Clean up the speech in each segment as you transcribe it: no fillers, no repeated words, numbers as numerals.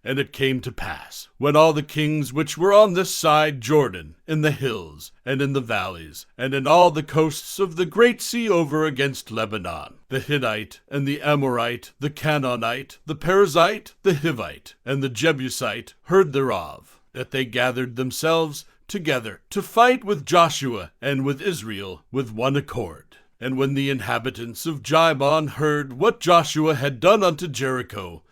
And it came to pass, when all the kings which were on this side Jordan, in the hills, and in the valleys, and in all the coasts of the great sea over against Lebanon, the Hittite, and the Amorite, the Canaanite, the Perizzite, the Hivite, and the Jebusite, heard thereof, that they gathered themselves together to fight with Joshua and with Israel with one accord. And when the inhabitants of Jibon heard what Joshua had done unto Jericho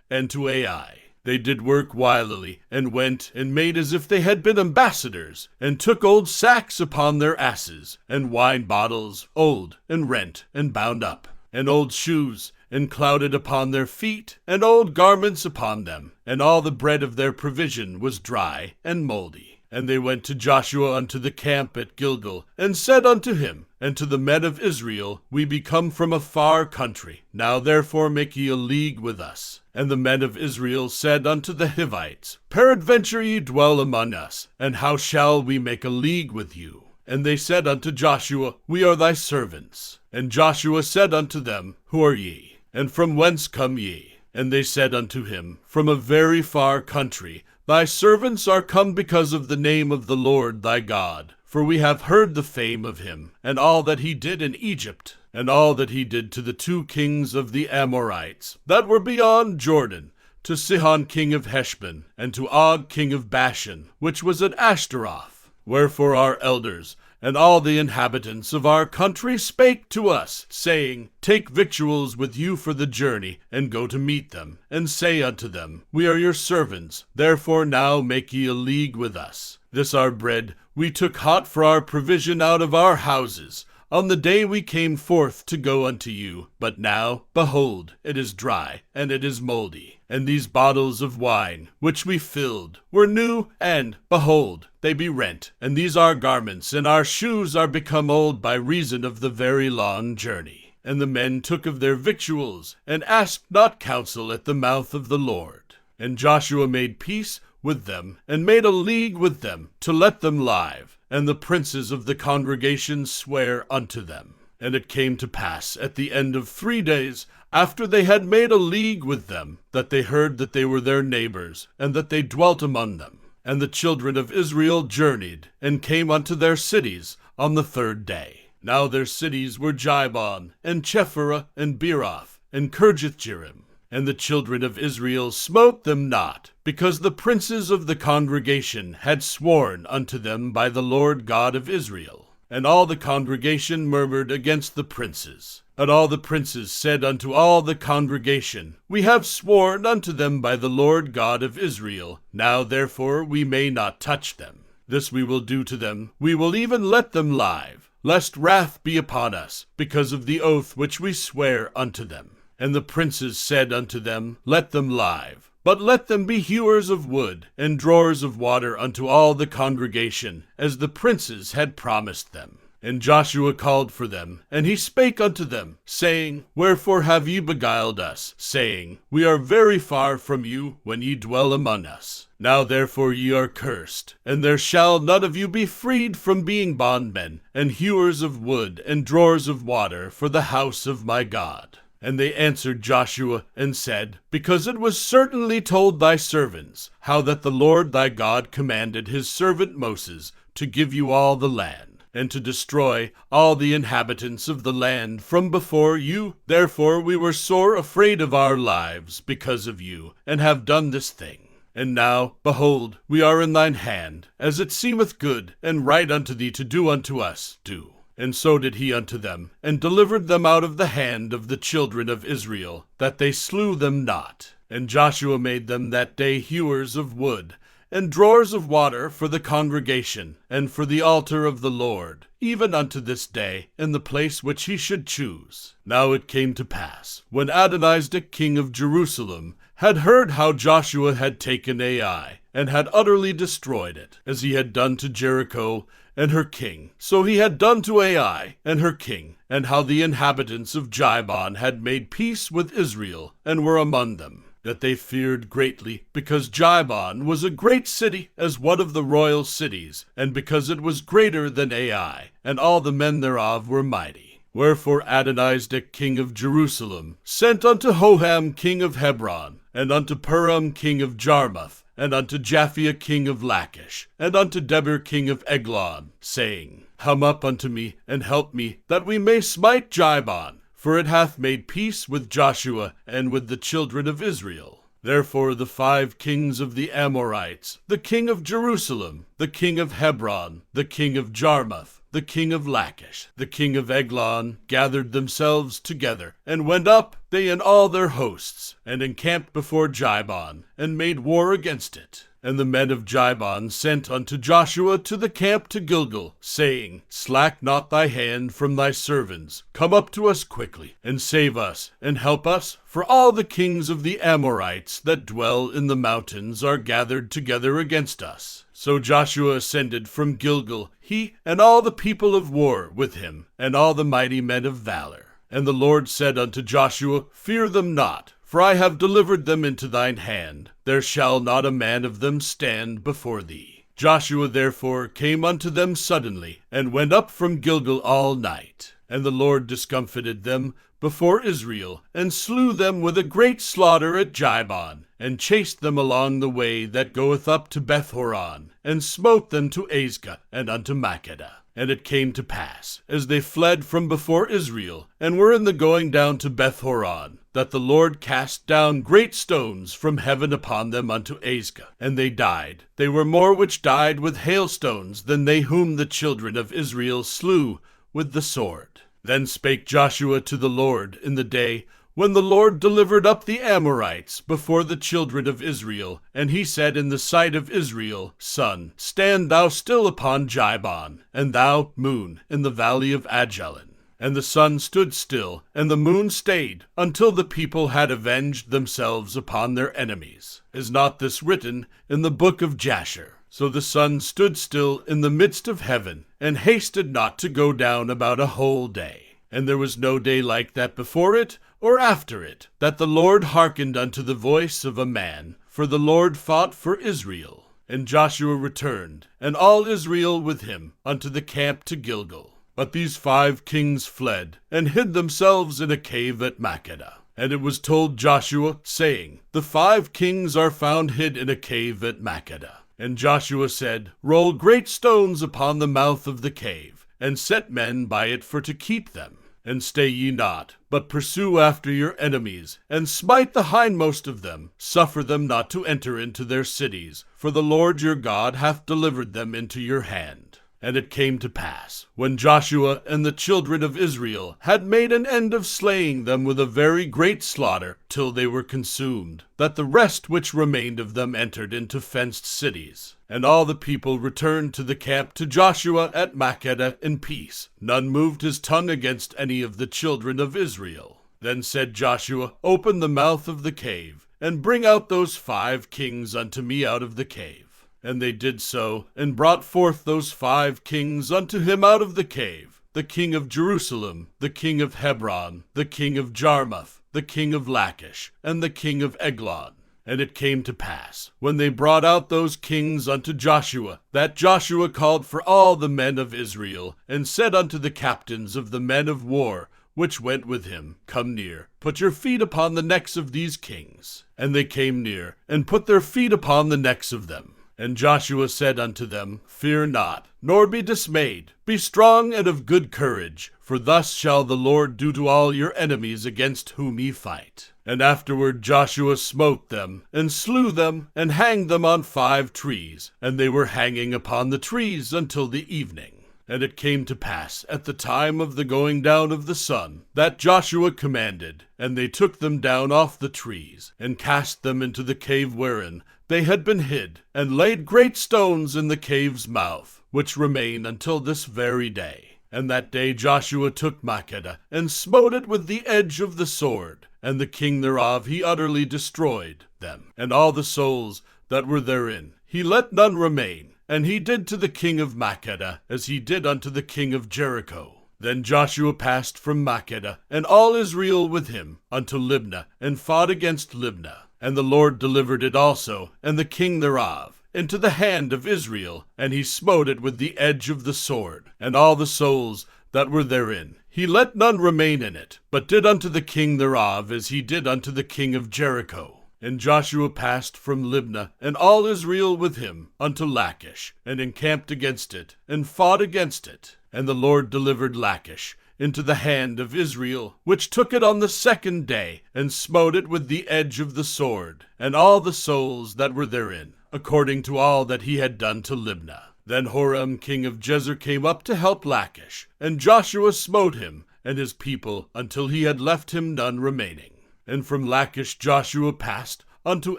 and to Ai, they did work wilily, and went and made as if they had been ambassadors, and took old sacks upon their asses, and wine bottles, old, and rent, and bound up, and old shoes, and clouded upon their feet, and old garments upon them, and all the bread of their provision was dry and mouldy. And they went to Joshua unto the camp at Gilgal, and said unto him, and to the men of Israel, We be come from a far country. Now therefore make ye a league with us. And the men of Israel said unto the Hivites, Peradventure ye dwell among us, and how shall we make a league with you? And they said unto Joshua, We are thy servants. And Joshua said unto them, Who are ye? And from whence come ye? And they said unto him, From a very far country. Thy servants are come because of the name of the Lord thy God. For we have heard the fame of him, and all that he did in Egypt, and all that he did to the 2 kings of the Amorites, that were beyond Jordan, to Sihon king of Heshbon, and to Og king of Bashan, which was at Ashtaroth. Wherefore our elders, and all the inhabitants of our country spake to us, saying, Take victuals with you for the journey, and go to meet them, and say unto them, We are your servants, therefore now make ye a league with us. This our bread we took hot for our provision out of our houses, on the day we came forth to go unto you. But now, behold, it is dry, and it is mouldy. And these bottles of wine, which we filled, were new, and, behold, they be rent. And these our garments, and our shoes are become old by reason of the very long journey. And the men took of their victuals, and asked not counsel at the mouth of the Lord. And Joshua made peace with them, and made a league with them, to let them live. And the princes of the congregation sware unto them. And it came to pass at the end of 3 days, after they had made a league with them, that they heard that they were their neighbors, and that they dwelt among them. And the children of Israel journeyed, and came unto their cities on the 3rd day. Now their cities were Jibon, and Chephirah, and Beeroth, and Kirjathjearim. And the children of Israel smote them not, because the princes of the congregation had sworn unto them by the Lord God of Israel. And all the congregation murmured against the princes. And all the princes said unto all the congregation, We have sworn unto them by the Lord God of Israel. Now therefore we may not touch them. This we will do to them, we will even let them live, lest wrath be upon us, because of the oath which we swear unto them. And the princes said unto them, Let them live, but let them be hewers of wood, and drawers of water unto all the congregation, as the princes had promised them. And Joshua called for them, and he spake unto them, saying, Wherefore have ye beguiled us, saying, We are very far from you, when ye dwell among us? Now therefore ye are cursed, and there shall none of you be freed from being bondmen, and hewers of wood, and drawers of water, for the house of my God. And they answered Joshua, and said, Because it was certainly told thy servants, how that the Lord thy God commanded his servant Moses to give you all the land, and to destroy all the inhabitants of the land from before you. Therefore we were sore afraid of our lives because of you, and have done this thing. And now, behold, we are in thine hand, as it seemeth good and right unto thee to do unto us, do. And so did he unto them, and delivered them out of the hand of the children of Israel, that they slew them not. And Joshua made them that day hewers of wood, and drawers of water for the congregation, and for the altar of the Lord, even unto this day, in the place which he should choose. Now it came to pass, when Adonizedek king of Jerusalem had heard how Joshua had taken Ai, and had utterly destroyed it, as he had done to Jericho and her king, so he had done to Ai and her king, and how the inhabitants of Jibon had made peace with Israel, and were among them, that they feared greatly, because Jibon was a great city, as one of the royal cities, and because it was greater than Ai, and all the men thereof were mighty. Wherefore Adonizedek king of Jerusalem sent unto Hoham king of Hebron, and unto Puram king of Jarmuth, and unto Japhia king of Lachish, and unto Debir king of Eglon, saying, Come up unto me, and help me, that we may smite Jibon, for it hath made peace with Joshua and with the children of Israel. Therefore the 5 kings of the Amorites, the king of Jerusalem, the king of Hebron, the king of Jarmuth, the king of Lachish, the king of Eglon, gathered themselves together, and went up, they and all their hosts, and encamped before Jibon, and made war against it. And the men of Jibon sent unto Joshua to the camp to Gilgal, saying, Slack not thy hand from thy servants, come up to us quickly, and save us, and help us, for all the kings of the Amorites that dwell in the mountains are gathered together against us. So Joshua ascended from Gilgal, he and all the people of war with him, and all the mighty men of valor. And the Lord said unto Joshua, Fear them not, for I have delivered them into thine hand. There shall not a man of them stand before thee. Joshua therefore came unto them suddenly, and went up from Gilgal all night. And the Lord discomfited them before Israel, and slew them with a great slaughter at Jibon, and chased them along the way that goeth up to Bethhoron, and smote them to Azekah and unto Makkedah. And it came to pass, as they fled from before Israel, and were in the going down to Bethhoron, that the Lord cast down great stones from heaven upon them unto Azekah, and they died. They were more which died with hailstones than they whom the children of Israel slew with the sword. Then spake Joshua to the Lord in the day when the Lord delivered up the Amorites before the children of Israel, and he said in the sight of Israel, Sun, stand thou still upon Jibon, and thou, moon, in the valley of Ajalon. And the sun stood still, and the moon stayed, until the people had avenged themselves upon their enemies. Is not this written in the book of Jasher? So the sun stood still in the midst of heaven, and hasted not to go down about a whole day. And there was no day like that before it, or after it, that the Lord hearkened unto the voice of a man, for the Lord fought for Israel. And Joshua returned, and all Israel with him, unto the camp to Gilgal. But these 5 kings fled, and hid themselves in a cave at Makkedah. And it was told Joshua, saying, The 5 kings are found hid in a cave at Makkedah. And Joshua said, Roll great stones upon the mouth of the cave, and set men by it for to keep them. And stay ye not, but pursue after your enemies, and smite the hindmost of them. Suffer them not to enter into their cities, for the Lord your God hath delivered them into your hand. And it came to pass, when Joshua and the children of Israel had made an end of slaying them with a very great slaughter, till they were consumed, that the rest which remained of them entered into fenced cities. And all the people returned to the camp to Joshua at Makkedah in peace. None moved his tongue against any of the children of Israel. Then said Joshua, Open the mouth of the cave, and bring out those 5 kings unto me out of the cave. And they did so, and brought forth those 5 kings unto him out of the cave, the king of Jerusalem, the king of Hebron, the king of Jarmuth, the king of Lachish, and the king of Eglon. And it came to pass, when they brought out those kings unto Joshua, that Joshua called for all the men of Israel, and said unto the captains of the men of war, which went with him, Come near, put your feet upon the necks of these kings. And they came near, and put their feet upon the necks of them. And Joshua said unto them, Fear not, nor be dismayed. Be strong and of good courage, for thus shall the Lord do to all your enemies against whom ye fight. And afterward Joshua smote them, and slew them, and hanged them on 5 trees, and they were hanging upon the trees until the evening. And it came to pass at the time of the going down of the sun, that Joshua commanded, and they took them down off the trees, and cast them into the cave wherein they had been hid, and laid great stones in the cave's mouth, which remain until this very day. And that day Joshua took Makkedah, and smote it with the edge of the sword, and the king thereof he utterly destroyed them, and all the souls that were therein. He let none remain, and he did to the king of Makkedah as he did unto the king of Jericho. Then Joshua passed from Makkedah, and all Israel with him, unto Libnah, and fought against Libnah. And the Lord delivered it also, and the king thereof, into the hand of Israel, and he smote it with the edge of the sword, and all the souls that were therein. He let none remain in it, but did unto the king thereof as he did unto the king of Jericho. And Joshua passed from Libnah, and all Israel with him, unto Lachish, and encamped against it, and fought against it. And the Lord delivered Lachish into the hand of Israel, which took it on the second day, and smote it with the edge of the sword, and all the souls that were therein, according to all that he had done to Libnah. Then Horam king of Gezer came up to help Lachish, and Joshua smote him and his people until he had left him none remaining. And from Lachish Joshua passed unto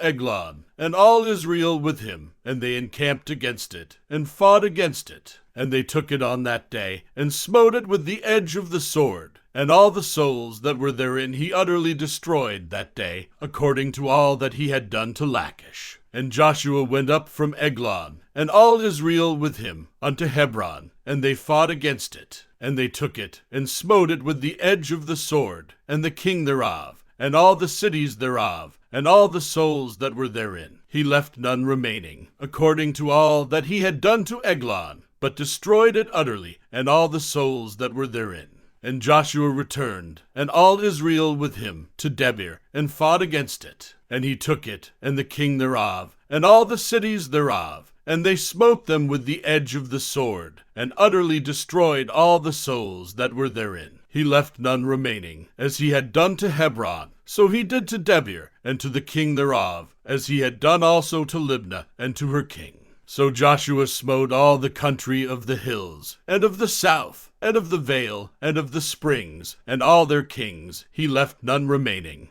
Eglon, and all Israel with him, and they encamped against it, and fought against it. And they took it on that day, and smote it with the edge of the sword, and all the souls that were therein he utterly destroyed that day, according to all that he had done to Lachish. And Joshua went up from Eglon, and all Israel with him, unto Hebron, and they fought against it. And they took it, and smote it with the edge of the sword, and the king thereof, and all the cities thereof, and all the souls that were therein. He left none remaining, according to all that he had done to Eglon, but destroyed it utterly, and all the souls that were therein. And Joshua returned, and all Israel with him, to Debir, and fought against it. And he took it, and the king thereof, and all the cities thereof, and they smote them with the edge of the sword, and utterly destroyed all the souls that were therein. He left none remaining, as he had done to Hebron. So he did to Debir, and to the king thereof, as he had done also to Libnah, and to her king. So Joshua smote all the country of the hills, and of the south, and of the vale, and of the springs, and all their kings. He left none remaining,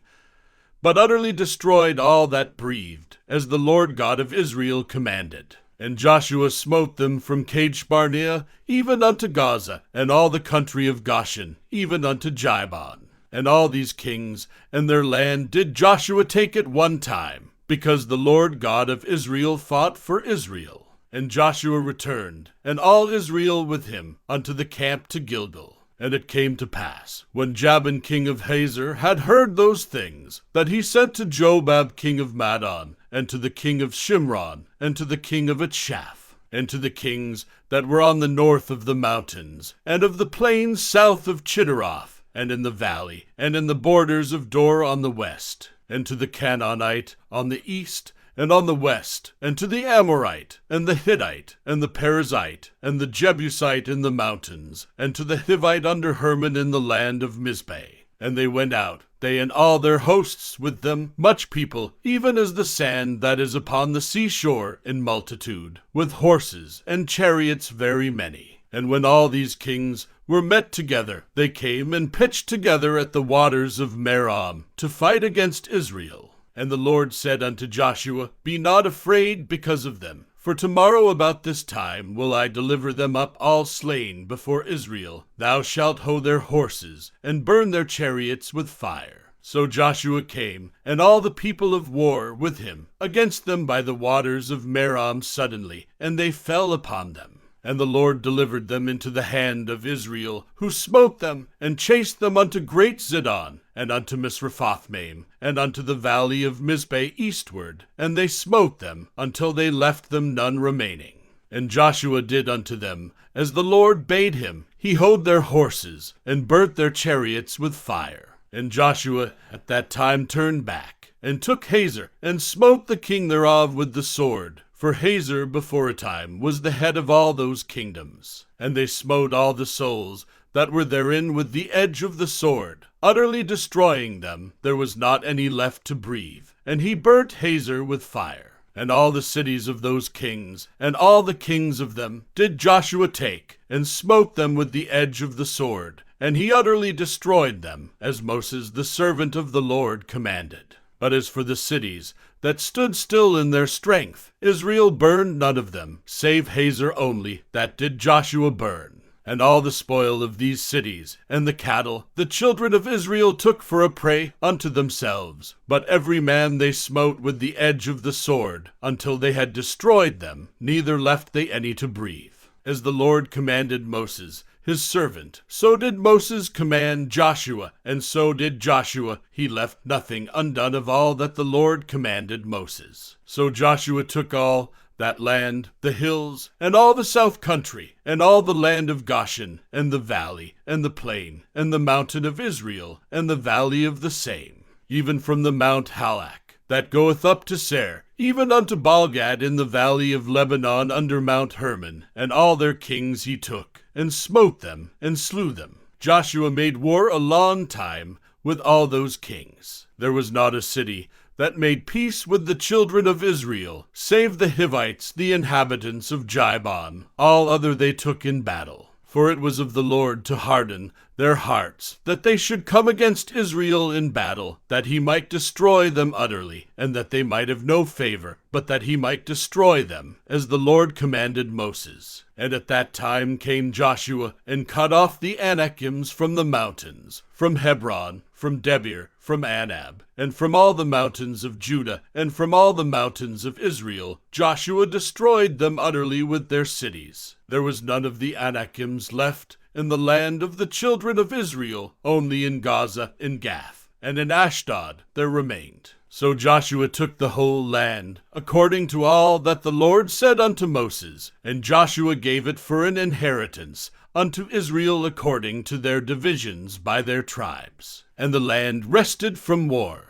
but utterly destroyed all that breathed, as the Lord God of Israel commanded. And Joshua smote them from Kadesh-barnea even unto Gaza, and all the country of Goshen, even unto Jibon. And all these kings and their land did Joshua take at one time, because the Lord God of Israel fought for Israel. And Joshua returned, and all Israel with him, unto the camp to Gilgal. And it came to pass, when Jabin king of Hazor had heard those things, that he sent to Jobab king of Madon, and to the king of Shimron, and to the king of Achshaph, and to the kings that were on the north of the mountains, and of the plains south of Chitteroth, and in the valley, and in the borders of Dor on the west, and to the Canaanite on the east, and on the west, and to the Amorite, and the Hittite, and the Perizzite, and the Jebusite in the mountains, and to the Hivite under Hermon in the land of Mizpeh. And they went out, they and all their hosts with them, much people, even as the sand that is upon the seashore in multitude, with horses and chariots very many. And when all these kings were met together, they came and pitched together at the waters of Merom to fight against Israel. And the Lord said unto Joshua, Be not afraid because of them, for tomorrow about this time will I deliver them up all slain before Israel. Thou shalt hoe their horses, and burn their chariots with fire. So Joshua came, and all the people of war with him, against them by the waters of Merom suddenly, and they fell upon them. And the Lord delivered them into the hand of Israel, who smote them, and chased them unto great Zidon, and unto Misrephothmaim, and unto the valley of Mizpeh eastward, and they smote them, until they left them none remaining. And Joshua did unto them as the Lord bade him. He hoed their horses, and burnt their chariots with fire. And Joshua at that time turned back, and took Hazor, and smote the king thereof with the sword. For Hazor before a time was the head of all those kingdoms. And they smote all the souls that were therein with the edge of the sword, utterly destroying them. There was not any left to breathe. And he burnt Hazor with fire. And all the cities of those kings, and all the kings of them, did Joshua take, and smote them with the edge of the sword. And he utterly destroyed them, as Moses the servant of the Lord commanded. But as for the cities that stood still in their strength, Israel burned none of them, save Hazor only, that did Joshua burn. And all the spoil of these cities, and the cattle, the children of Israel took for a prey unto themselves. But every man they smote with the edge of the sword, until they had destroyed them, neither left they any to breathe. As the Lord commanded Moses, his servant, so did Moses command Joshua, and so did Joshua. He left nothing undone of all that the Lord commanded Moses. So Joshua took all that land, the hills, and all the south country, and all the land of Goshen, and the valley, and the plain, and the mountain of Israel, and the valley of the same, even from the Mount Halak, that goeth up to Seir, even unto Baalgad in the valley of Lebanon under Mount Hermon, and all their kings he took, and smote them, and slew them. Joshua made war a long time with all those kings. There was not a city that made peace with the children of Israel, save the Hivites, the inhabitants of Jibon. All other they took in battle. For it was of the Lord to harden their hearts, that they should come against Israel in battle, that he might destroy them utterly, and that they might have no favor, but that he might destroy them, as the Lord commanded Moses. And at that time came Joshua, and cut off the Anakims from the mountains, from Hebron, from Debir, from Anab, and from all the mountains of Judah, and from all the mountains of Israel. Joshua destroyed them utterly with their cities. There was none of the Anakims left in the land of the children of Israel, only in Gaza and Gath, and in Ashdod there remained. So Joshua took the whole land, according to all that the Lord said unto Moses, and Joshua gave it for an inheritance unto Israel according to their divisions by their tribes. And the land rested from war.